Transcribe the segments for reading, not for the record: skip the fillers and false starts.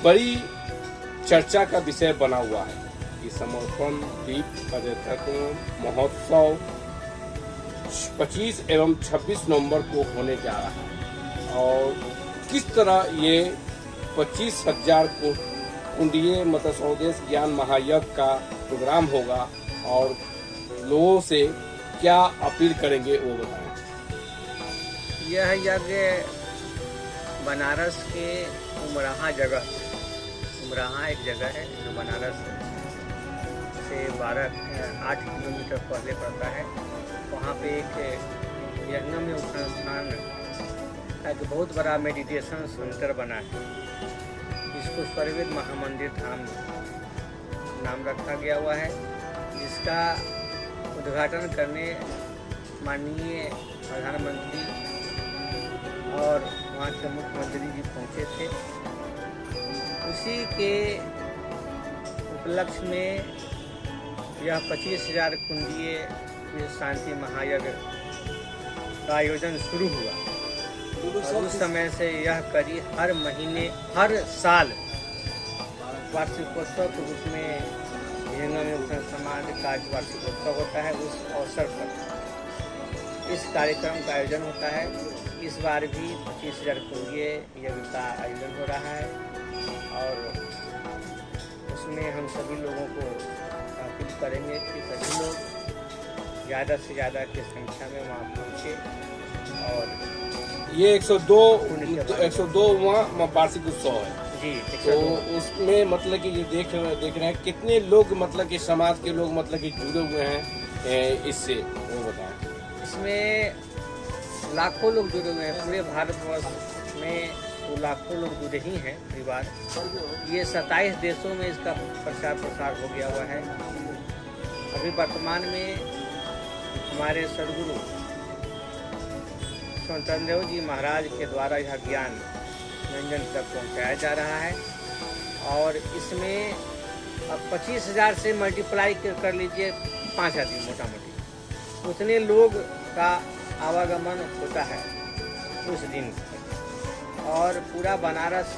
बड़ी चर्चा का विषय बना हुआ है कि समर्पण दीप पर्यटन महोत्सव 25 एवं 26 नवंबर को होने जा रहा है और किस तरह ये 25,000 कुंडीय मत्स्य स्वदेश ज्ञान महायज्ञ का प्रोग्राम होगा और लोगों से क्या अपील करेंगे वो बताएं। यह यज्ञ बनारस के उमराहा एक जगह है जो बनारस से 8 किलोमीटर पहले पड़ता है। वहाँ पे एक यज्ञ संस्थान एक बहुत बड़ा मेडिटेशन सेंटर बना है, जिसको स्वर्वेद महामंदिर धाम नाम रखा गया हुआ है, जिसका उद्घाटन करने माननीय प्रधानमंत्री और वहाँ के मुख्यमंत्री जी पहुँचे थे। उसी के उपलक्ष्य में यह 25,000 कुंडीय शांति महायज्ञ का आयोजन शुरू हुआ और उस समय से यह करीब हर साल वार्षिकोत्सव के रूप में समाज का वार्षिकोत्सव होता है। उस अवसर पर इस कार्यक्रम का आयोजन होता है। इस बार भी 25,000 कुंडीय यज्ञ का आयोजन हो रहा है और उसमें हम सभी लोगों को अपील करेंगे कि सभी लोग ज़्यादा से ज़्यादा की संख्या में वहाँ पहुँचे और ये 102वां वार्षिक उत्सव है जी। तो उसमें मतलब कि ये देख रहे हैं कितने लोग मतलब कि समाज के लोग मतलब कि जुड़े हुए हैं इससे वो बताएं। इसमें लाखों लोग जुड़े हुए हैं, पूरे भारतवर्ष में तो लाखों लोग जुड़े ही हैं परिवार। ये 27 देशों में इसका प्रचार प्रसार हो गया हुआ है। अभी वर्तमान में हमारे सदगुरु स्वतंत्र जी महाराज के द्वारा यह ज्ञान जन तक पहुँचाया जा रहा है और इसमें अब 25,000 से मल्टीप्लाई कर लीजिए 5 आदमी मोटा मोटी उतने लोग का आवागमन होता है उस दिन और पूरा बनारस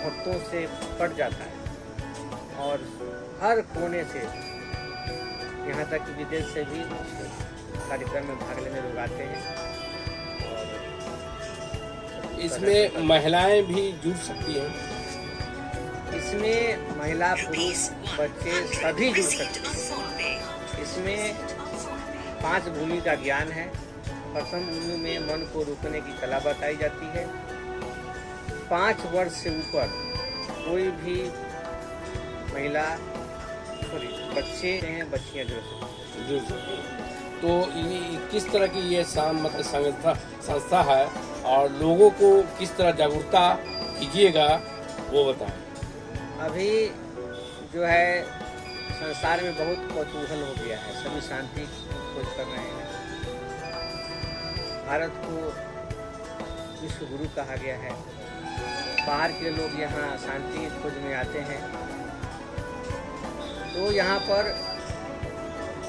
भक्तों से पट जाता है और हर कोने से यहाँ तक कि विदेश से भी कार्यक्रम में भाग लेने लोग आते हैं। इसमें महिलाएं भी जुड़ सकती हैं। इसमें महिला पुरुष बच्चे सभी जुड़ सकते हैं। इसमें 5 भूमि का ज्ञान है। प्रथम भूमि में मन को रोकने की कला बताई जाती है। 5 वर्ष से ऊपर कोई भी महिला बच्चे हैं बच्चियां जुड़ सकती हैं। तो ये किस तरह की ये मतलब संस्था है और लोगों को किस तरह जागरूकता कीजिएगा वो बताएं। अभी जो है संसार में बहुत कौतूहल हो गया है, सभी शांति की खोज कर रहे हैं। भारत को विश्व गुरु कहा गया है। बाहर के लोग यहाँ शांति खोज में आते हैं। तो यहाँ पर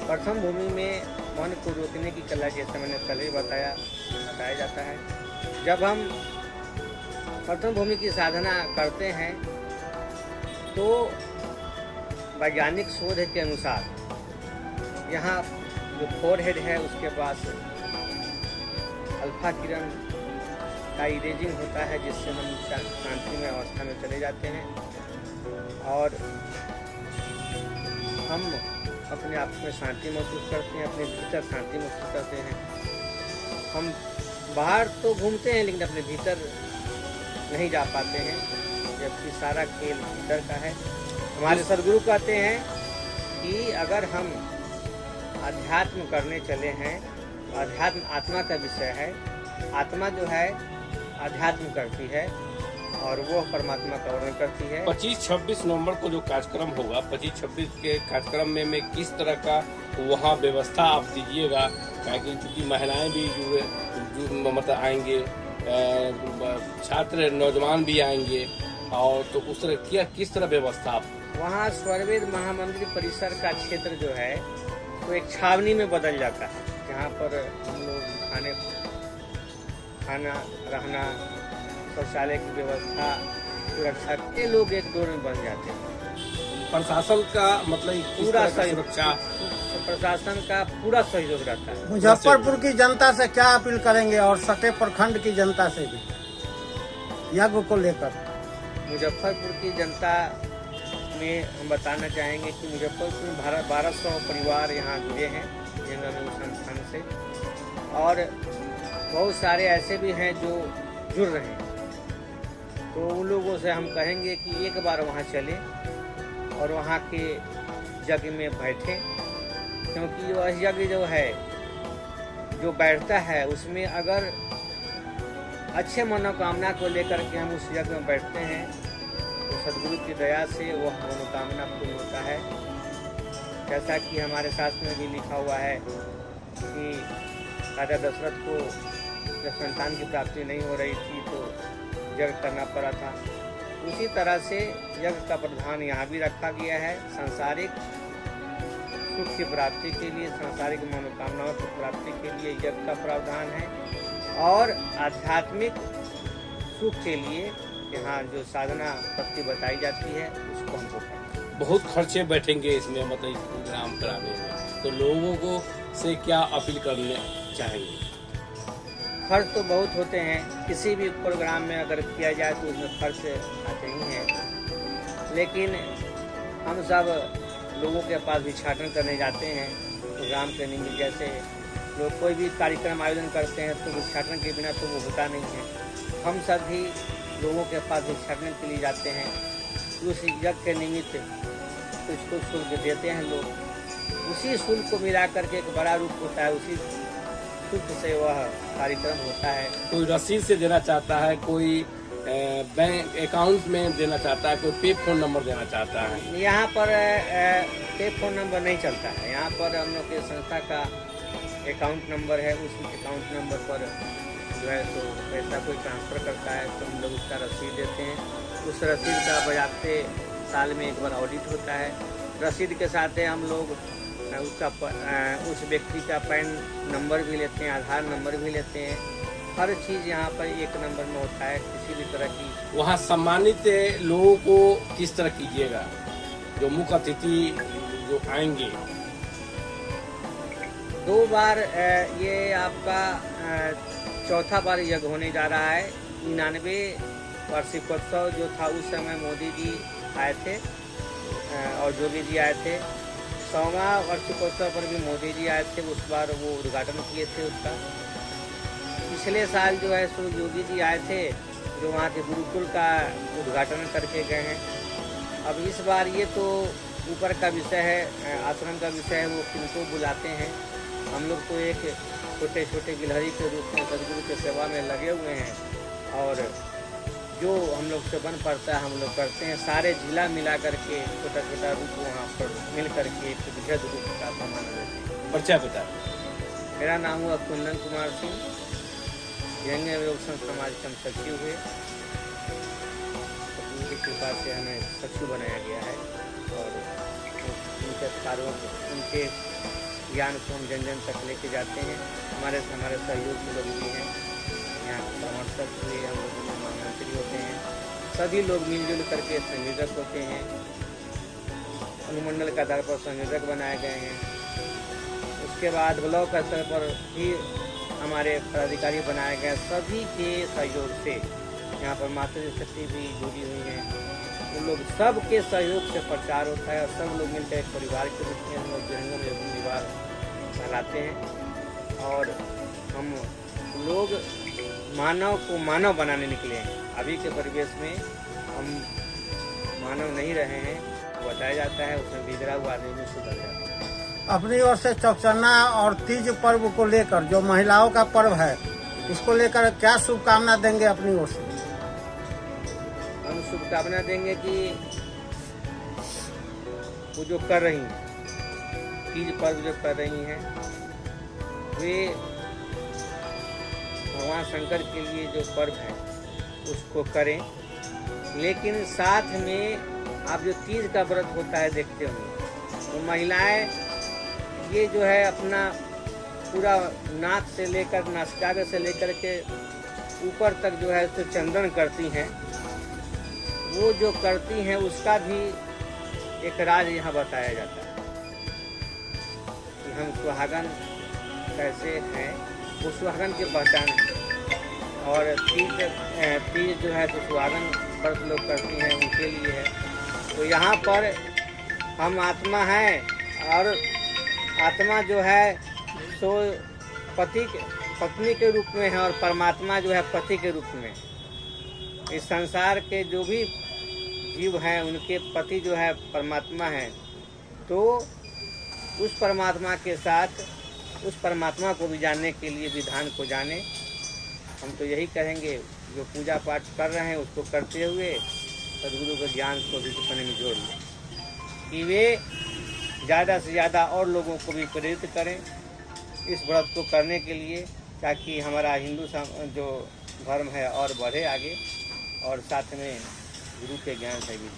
प्रथम भूमि में मन को रोकने की कला, जैसे मैंने पहले बताया जाता है। जब हम प्रथम भूमि की साधना करते हैं तो वैज्ञानिक शोध के अनुसार यहाँ जो फोरहेड है उसके पास अल्फा किरण का इरेजिंग होता है, जिससे हम शांति में अवस्था में चले जाते हैं और हम अपने आप में शांति महसूस करते हैं, अपने भीतर शांति महसूस करते हैं। हम बाहर तो घूमते हैं लेकिन अपने भीतर नहीं जा पाते हैं, जबकि सारा खेल भीतर का है। हमारे सदगुरु कहते हैं कि अगर हम अध्यात्म करने चले हैं, अध्यात्म आत्मा का विषय है। आत्मा जो है अध्यात्म करती है और वो परमात्मा का वर्णन करती है। 25-26 नवंबर को जो कार्यक्रम होगा, 25-26 के कार्यक्रम में किस तरह का वहाँ व्यवस्था आप दीजिएगा? क्योंकि महिलाएं भी मतलब आएंगे, छात्र नौजवान भी आएंगे और तो उस तरह किस तरह व्यवस्था आप? वहाँ स्वर्वेद महामंदिर परिसर का क्षेत्र जो है वो एक छावनी में बदल जाता है, जहाँ पर हम लोग खाना रहना, शौचालय की व्यवस्था सुरक्षा के लोग एक दौर में बन जाते हैं। प्रशासन का मतलब किस पूरा तरह का सहयोग, सुरक्षा प्रशासन का पूरा सहयोग रहता है। मुजफ्फरपुर की जनता से क्या अपील करेंगे और सटे प्रखंड की जनता से भी यज्ञ को लेकर? मुजफ्फरपुर की जनता में हम बताना चाहेंगे कि मुजफ्फरपुर में 1200 परिवार यहाँ जुड़े हैं जंगल संस्थान से, और बहुत सारे ऐसे भी हैं जो जुड़ रहे हैं। तो उन लोगों से हम कहेंगे कि एक बार वहाँ चलें और वहाँ के यज्ञ में बैठें, क्योंकि वह यज्ञ जो है जो बैठता है उसमें अगर अच्छे मनोकामना को लेकर के हम उस यज्ञ में बैठते हैं तो सदगुरु की दया से वह मनोकामना पूर्ण होता है। जैसा कि हमारे शास्त्र में भी लिखा हुआ है कि राजा दशरथ को जब संतान की प्राप्ति नहीं हो रही थी तो यज्ञ करना पड़ा था। उसी तरह से यज्ञ का प्रावधान यहाँ भी रखा गया है। सांसारिक सुख की प्राप्ति के लिए, सांसारिक मनोकामनाओं की प्राप्ति के लिए यज्ञ का प्रावधान है, और आध्यात्मिक सुख के लिए यहाँ जो साधना पद्धति बताई जाती है उसको हमको करना है। बहुत खर्चे बैठेंगे इसमें, मतलब इस प्रोग्राम कराने में, तो लोगों को से क्या अपील करने चाहेंगे? खर्च तो बहुत होते हैं, किसी भी प्रोग्राम में अगर किया जाए तो उसमें खर्च आते ही हैं, लेकिन हम सब लोगों के पास भिक्षाटन करने जाते हैं प्रोग्राम के निमित्त। जैसे लोग कोई भी कार्यक्रम आयोजन करते हैं तो भिक्षाटन के बिना तो वो होता नहीं है। हम सब भी लोगों के पास भिक्षाटन के लिए जाते हैं, उस यज्ञ के निमित्त कुछ शुल्क देते हैं लोग, उसी शुल्क को मिला करके एक बड़ा रूप होता है, उसी शुल्क से वह कार्यक्रम होता है। कोई रसीद से देना चाहता है, कोई बैंक अकाउंट में देना चाहता है, कोई पे फोन नंबर देना चाहता है? यहाँ पर पे फोन नंबर नहीं चलता है। यहाँ पर हम लोग के संस्था का अकाउंट नंबर है, उस अकाउंट नंबर पर जो है तो पैसा कोई ट्रांसफ़र करता है तो हम लोग उसका रसीद देते हैं। उस रसीद का बजाते साल में एक बार ऑडिट होता है। रसीद के साथ हम लोग उसका उस व्यक्ति का पैन नंबर भी लेते हैं, आधार नंबर भी लेते हैं। हर चीज़ यहाँ पर एक नंबर में होता है। किसी भी तरह की वहाँ सम्मानित लोगों को किस तरह कीजिएगा, जो मुख्य अतिथि जो आएंगे? 2 बार ये आपका चौथा बार यज्ञ होने जा रहा है। 99 वार्षिकोत्सव जो था उस समय मोदी जी आए थे और योगी जी आए थे। 100वां वार्षिकोत्सव पर भी मोदी जी आए थे, उस बार वो उद्घाटन किए थे उसका। पिछले साल जो है सो योगी जी आए थे, जो वहाँ के गुरुकुल का उद्घाटन करके गए हैं। अब इस बार ये तो ऊपर का विषय है, आश्रम का विषय है, वो किनको बुलाते हैं। हम लोग तो एक छोटे छोटे गिलहरी के रूप में सदगुरु की सेवा में लगे हुए हैं, और जो हम लोग से बन पड़ता है हम लोग करते हैं। सारे जिला मिला करके छोटा छोटा रूप वहाँ पर मिल करके एक विशेष रूप का सम्मान देते हैं। परिचय बता। मेरा नाम हुआ कुंदन कुमार सिंह, यंग योग समाज के हम सचिव हुए। उनकी कृपा से हमें सचिव बनाया गया है, और उनके कार्यों को, उनके ज्ञान को हम जन जन तक लेके जाते हैं। हमारे सहयोग में लोग भी हैं, यहाँ परामर्शक हुए, हम लोग महामंत्री होते हैं। सभी लोग मिलजुल करके संयोजक होते हैं। अनुमंडल के आधार पर संयोजक बनाए गए हैं। उसके बाद ब्लॉक स्तर पर भी हमारे पदाधिकारी बनाए गए। सभी के सहयोग से यहाँ पर माता शक्ति भी जुड़ी हुई हैं। उन लोग सब के सहयोग से प्रचार होता है, और सब लोग मिलकर एक परिवार के रूप में हम लोग जंगल योग परिवार चलाते हैं। और हम लोग मानव को मानव बनाने निकले हैं। अभी के परिवेश में हम मानव नहीं रहे हैं, बताया जाता है उसमें बिगड़ा हुआ आदमी में सुधर जाता है। अपनी ओर से चौचन्ना और तीज पर्व को लेकर, जो महिलाओं का पर्व है, इसको लेकर क्या शुभकामना देंगे अपनी ओर से? हम शुभकामना देंगे कि वो जो कर रही हैं, तीज पर्व जो कर रही हैं, वे भगवान शंकर के लिए जो पर्व है उसको करें। लेकिन साथ में आप जो तीज का व्रत होता है देखते होंगे, तो महिलाएं ये जो है अपना पूरा नाक से लेकर नासिकाग्र से लेकर के ऊपर तक जो है उसको चंदन करती हैं। वो जो करती हैं उसका भी एक राज यहाँ बताया जाता है कि हम सुहागन कैसे हैं, वो सुहागन की पहचान है। और तीज जो है तो सुहागन व्रत लोग करती हैं, उनके लिए है। तो यहाँ पर हम आत्मा हैं और आत्मा जो है सो पत्नी के रूप में है और परमात्मा जो है पति के रूप में। इस संसार के जो भी जीव हैं उनके पति जो है परमात्मा है। तो उस परमात्मा के साथ उस परमात्मा को भी जानने के लिए विधान को जाने। हम तो यही कहेंगे, जो पूजा पाठ कर रहे हैं उसको करते हुए सदगुरु के ज्ञान को भी अपने में जोड़ लें कि वे ज़्यादा से ज़्यादा और लोगों को भी प्रेरित करें इस व्रत को करने के लिए, ताकि हमारा हिंदू जो धर्म है और बढ़े आगे और साथ में गुरु के ज्ञान से भी